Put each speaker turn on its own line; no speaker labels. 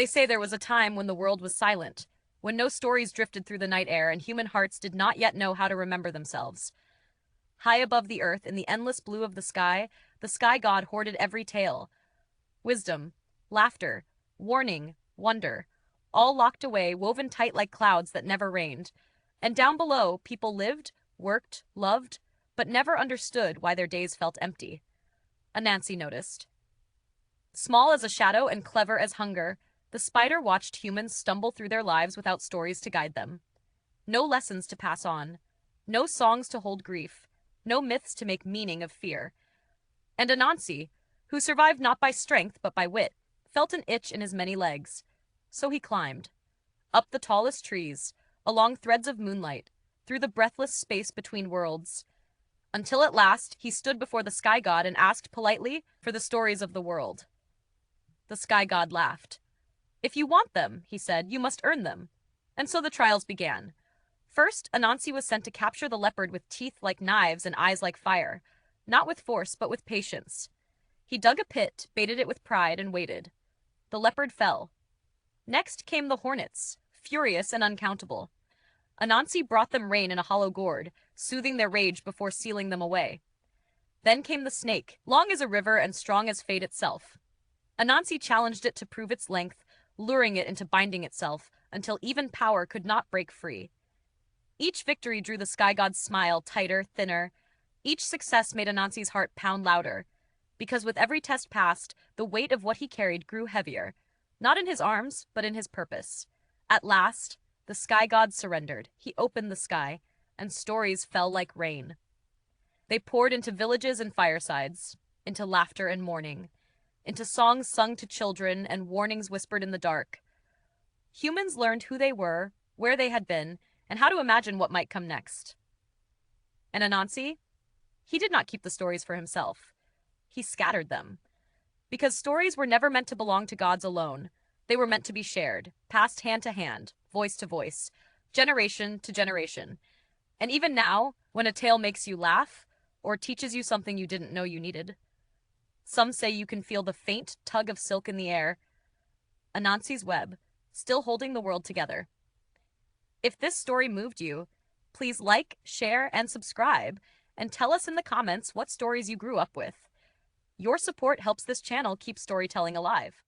They say there was a time when the world was silent, when no stories drifted through the night air and human hearts did not yet know how to remember themselves. High above the earth, in the endless blue of the sky god hoarded every tale. Wisdom, laughter, warning, wonder, all locked away, woven tight like clouds that never rained. And down below, people lived, worked, loved, but never understood why their days felt empty. Anansi noticed. Small as a shadow and clever as hunger, the spider watched humans stumble through their lives without stories to guide them. No lessons to pass on, no songs to hold grief, no myths to make meaning of fear. And Anansi, who survived not by strength but by wit, felt an itch in his many legs. So he climbed. Up the tallest trees, along threads of moonlight, through the breathless space between worlds, until at last he stood before the sky god and asked politely for the stories of the world. The sky god laughed. "If you want them," he said, "you must earn them." And so the trials began. First, Anansi was sent to capture the leopard with teeth like knives and eyes like fire, not with force, but with patience. He dug a pit, baited it with pride, and waited. The leopard fell. Next came the hornets, furious and uncountable. Anansi brought them rain in a hollow gourd, soothing their rage before sealing them away. Then came the snake, long as a river and strong as fate itself. Anansi challenged it to prove its length, luring it into binding itself, until even power could not break free. Each victory drew the sky god's smile tighter, thinner. Each success made Anansi's heart pound louder, because with every test passed, the weight of what he carried grew heavier, not in his arms, but in his purpose. At last, the sky god surrendered. He opened the sky, and stories fell like rain. They poured into villages and firesides, into laughter and mourning, into songs sung to children and warnings whispered in the dark. Humans learned who they were, where they had been, and how to imagine what might come next. And Anansi? He did not keep the stories for himself. He scattered them. Because stories were never meant to belong to gods alone. They were meant to be shared, passed hand to hand, voice to voice, generation to generation. And even now, when a tale makes you laugh, or teaches you something you didn't know you needed, some say you can feel the faint tug of silk in the air. Anansi's web, still holding the world together. If this story moved you, please like, share, and subscribe, and tell us in the comments what stories you grew up with. Your support helps this channel keep storytelling alive.